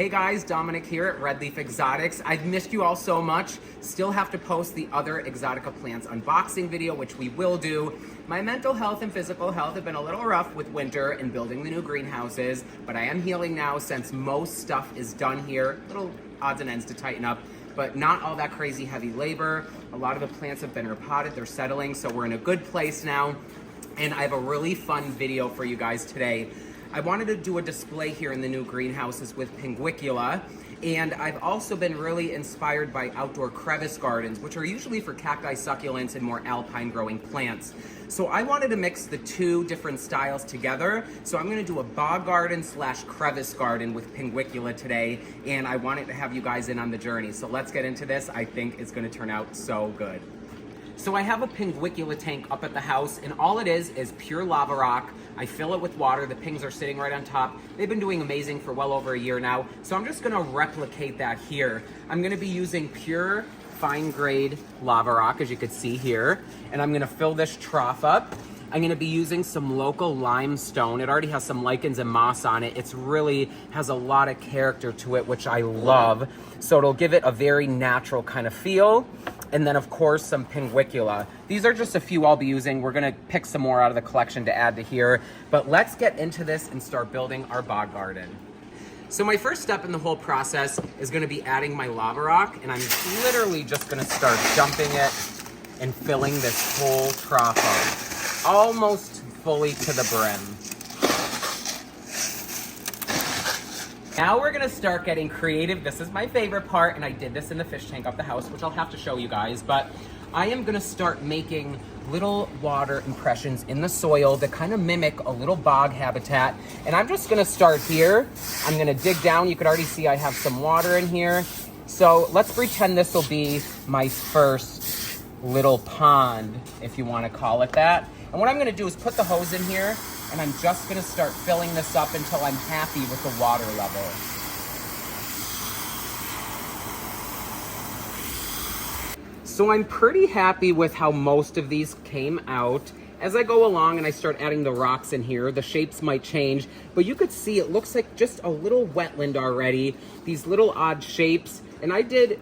Hey guys, Dominic here at Red Leaf Exotics. I've missed you all so much. Still have to post the other Exotica plants unboxing video, which we will do. My mental health and physical health have been a little rough with winter and building the new greenhouses, but I am healing now since most stuff is done here. Little odds and ends to tighten up, but not all that crazy heavy labor. A lot of the plants have been repotted, they're settling, so we're in a good place now. And I have a really fun video for you guys today. I wanted to do a display here in the new greenhouses with Pinguicula, and I've also been really inspired by outdoor crevice gardens, which are usually for cacti, succulents, and more alpine growing plants. So I wanted to mix the two different styles together. So I'm gonna do a bog garden / crevice garden with Pinguicula today, and I wanted to have you guys in on the journey. So let's get into this. I think it's gonna turn out so good. So I have a Pinguicula tank up at the house, and all it is pure lava rock. I fill it with water. The pings are sitting right on top. They've been doing amazing for well over a year now. So I'm just gonna replicate that here. I'm gonna be using pure fine grade lava rock, as you can see here. And I'm gonna fill this trough up. I'm gonna be using some local limestone. It already has some lichens and moss on it. It's really has a lot of character to it, which I love. So it'll give it a very natural kind of feel. And then of course some Pinguicula. These are just a few I'll be using. We're gonna pick some more out of the collection to add to here. But let's get into this and start building our bog garden. So my first step in the whole process is gonna be adding my lava rock, and I'm literally just gonna start dumping it and filling this whole trough up, almost fully to the brim. Now we're gonna start getting creative. This is my favorite part, and I did this in the fish tank up the house, which I'll have to show you guys, but I am gonna start making little water impressions in the soil that kind of mimic a little bog habitat. And I'm just gonna start here. I'm gonna dig down. You could already see I have some water in here. So let's pretend this will be my first little pond, if you wanna call it that. And what I'm gonna do is put the hose in here, and I'm just gonna start filling this up until I'm happy with the water level. So I'm pretty happy with how most of these came out. As I go along and I start adding the rocks in here, the shapes might change, but you could see it looks like just a little wetland already. These little odd shapes, and I did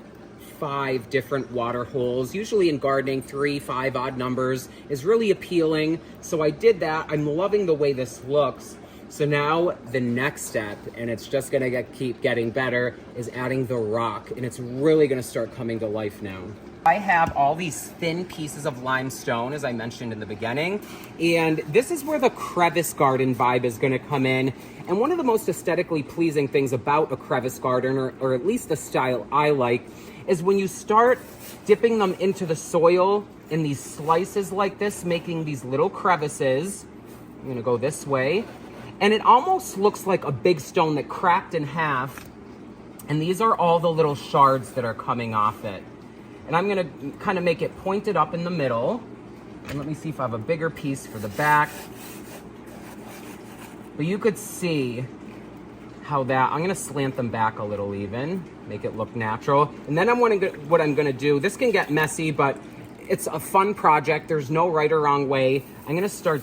5 different water holes. Usually in gardening, 3, 5 odd numbers is really appealing. So I did that. I'm loving the way this looks. So now the next step, and it's just gonna keep getting better, is adding the rock. And it's really gonna start coming to life now. I have all these thin pieces of limestone, as I mentioned in the beginning, and this is where the crevice garden vibe is gonna come in. And one of the most aesthetically pleasing things about a crevice garden, or at least the style I like, is when you start dipping them into the soil in these slices like this, making these little crevices. I'm gonna go this way. And it almost looks like a big stone that cracked in half. And these are all the little shards that are coming off it. And I'm gonna kind of make it pointed up in the middle. And let me see if I have a bigger piece for the back. But you could see how that, I'm gonna slant them back a little even, make it look natural. And then what I'm gonna do, this can get messy, but it's a fun project. There's no right or wrong way. I'm gonna start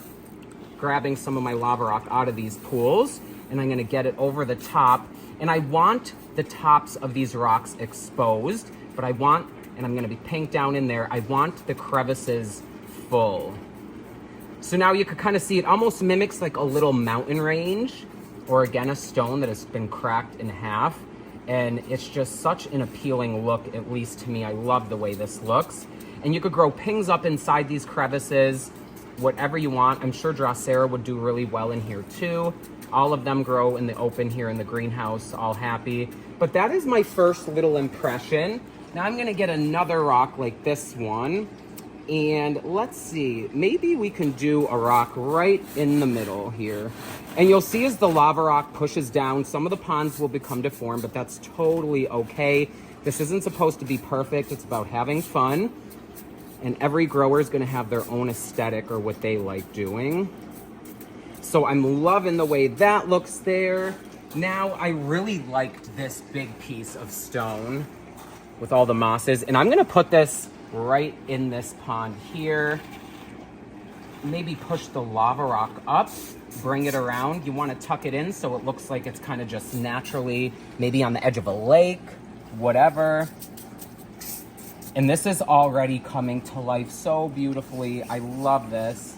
grabbing some of my lava rock out of these pools, and I'm gonna get it over the top. And I want the tops of these rocks exposed, but and I'm gonna be pink down in there, I want the crevices full. So now you could kind of see it almost mimics like a little mountain range, or again, a stone that has been cracked in half. And it's just such an appealing look, at least to me. I love the way this looks. And you could grow pings up inside these crevices, whatever you want. I'm sure Drosera would do really well in here too. All of them grow in the open here in the greenhouse, all happy. But that is my first little impression. Now I'm gonna get another rock like this one. And let's see, maybe we can do a rock right in the middle here. And you'll see as the lava rock pushes down, some of the ponds will become deformed, but that's totally okay. This isn't supposed to be perfect, it's about having fun. And every grower is gonna have their own aesthetic or what they like doing. So I'm loving the way that looks there. Now I really liked this big piece of stone with all the mosses, and I'm gonna put this right in this pond here. maybe push the lava rock up, bring it around. You want to tuck it in so it looks like it's kind of just naturally, maybe on the edge of a lake, whatever. And this is already coming to life so beautifully. I love this.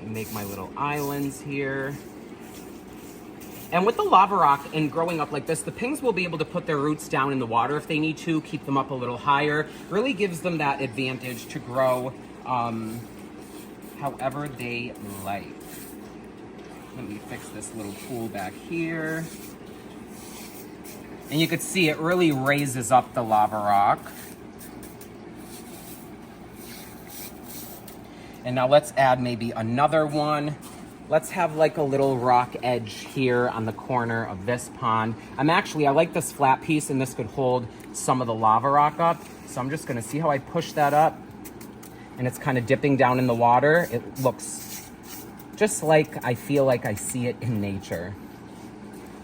Make my little islands here. And with the lava rock and growing up like this, the pings will be able to put their roots down in the water if they need to, keep them up a little higher. Really gives them that advantage to grow however they like. Let me fix this little pool back here. And you can see it really raises up the lava rock. And now let's add maybe another one. Let's have like a little rock edge here on the corner of this pond. I like this flat piece, and this could hold some of the lava rock up. So I'm just gonna see how I push that up, and it's kind of dipping down in the water. It looks just like I feel like I see it in nature.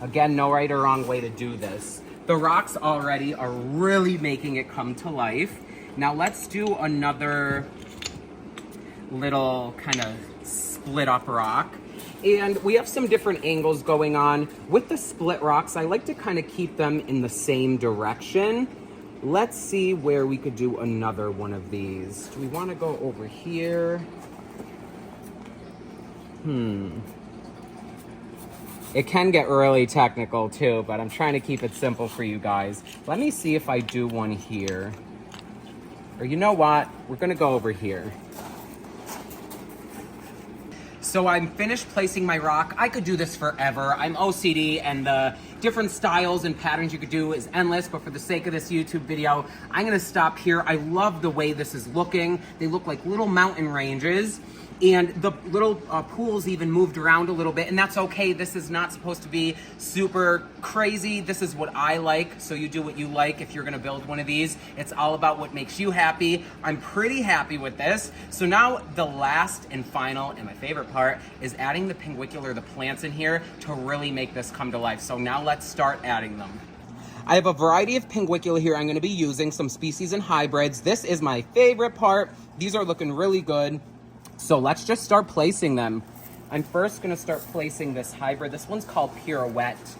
Again, no right or wrong way to do this. The rocks already are really making it come to life. Now let's do another little kind of split up rock. And we have some different angles going on. With the split rocks, I like to kind of keep them in the same direction. Let's see where we could do another one of these. Do we want to go over here? It can get really technical too, but I'm trying to keep it simple for you guys. Let me see if I do one here. Or you know what? We're gonna go over here. So I'm finished placing my rock. I could do this forever. I'm OCD, and the different styles and patterns you could do is endless, but for the sake of this YouTube video, I'm gonna stop here. I love the way this is looking. They look like little mountain ranges, and the little pools even moved around a little bit, and that's okay. This is not supposed to be super crazy. This is what I like, so you do what you like if you're gonna build one of these. It's all about what makes you happy. I'm pretty happy with this. So now the last and final and my favorite part is adding the Pinguicula, the plants in here, to really make this come to life. So now let's start adding them. I have a variety of Pinguicula here. I'm gonna be using some species and hybrids. This is my favorite part. These are looking really good. So let's just start placing them. I'm first gonna start placing this hybrid. This one's called Pirouette.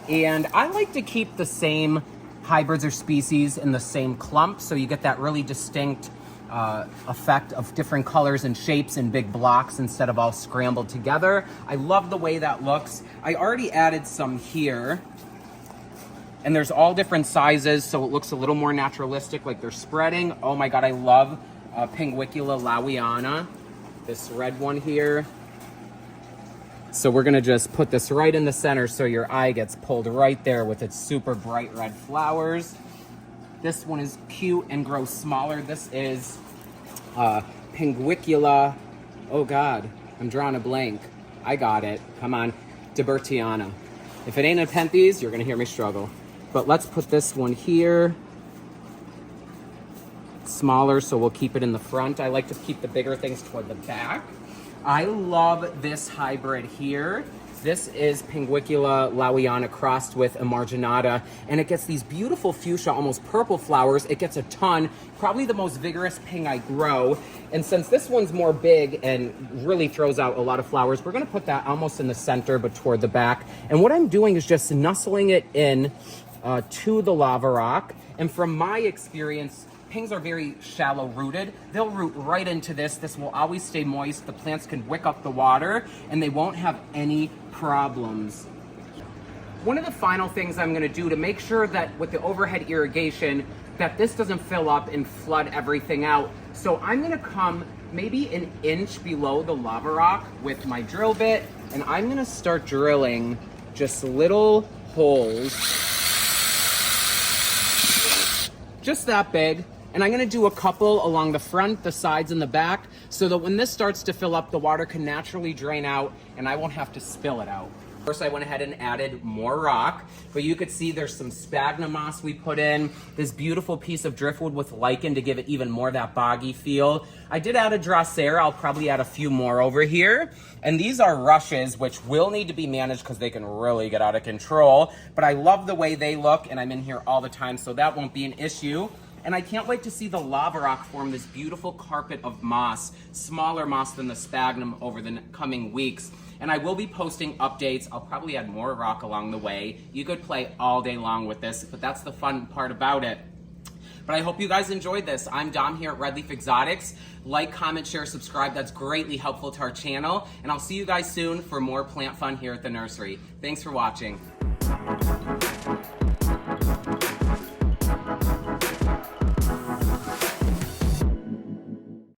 And I like to keep the same hybrids or species in the same clump, so you get that really distinct effect of different colors and shapes in big blocks instead of all scrambled together. I love the way that looks. I already added some here. And there's all different sizes, so it looks a little more naturalistic, like they're spreading. Oh my God, I love Pinguicula lawiana. This red one here. So we're gonna just put this right in the center so your eye gets pulled right there with its super bright red flowers. This one is cute and grows smaller. This is Pinguicula. Oh God, I'm drawing a blank. I got it, come on, Debertiana. If it ain't a Penthes, you're gonna hear me struggle. But let's put this one here. Smaller, so we'll keep it in the front. I like to keep the bigger things toward the back. I love this hybrid here. This is Pinguicula lawiana crossed with Emarginata, and it gets these beautiful fuchsia, almost purple flowers. It gets a ton, probably the most vigorous ping I grow. And since this one's more big and really throws out a lot of flowers, we're gonna put that almost in the center, but toward the back. And what I'm doing is just nuzzling it in to the lava rock. And from my experience, pings are very shallow rooted. They'll root right into this. This will always stay moist. The plants can wick up the water and they won't have any problems. One of the final things I'm gonna do to make sure that with the overhead irrigation, that this doesn't fill up and flood everything out. So I'm gonna come maybe an inch below the lava rock with my drill bit, and I'm gonna start drilling just little holes, just that big. And I'm gonna do a couple along the front, the sides, and the back, so that when this starts to fill up, the water can naturally drain out and I won't have to spill it out. First, I went ahead and added more rock, but you could see there's some sphagnum moss we put in, this beautiful piece of driftwood with lichen to give it even more that boggy feel. I did add a drosera. I'll probably add a few more over here. And these are rushes, which will need to be managed because they can really get out of control. But I love the way they look, and I'm in here all the time, so that won't be an issue. And I can't wait to see the lava rock form this beautiful carpet of moss, smaller moss than the sphagnum, over the coming weeks. And I will be posting updates. I'll probably add more rock along the way. You could play all day long with this, but that's the fun part about it. But I hope you guys enjoyed this. I'm Dom here at Red Leaf Exotics. Like, comment, share, subscribe. That's greatly helpful to our channel. And I'll see you guys soon for more plant fun here at the nursery. Thanks for watching.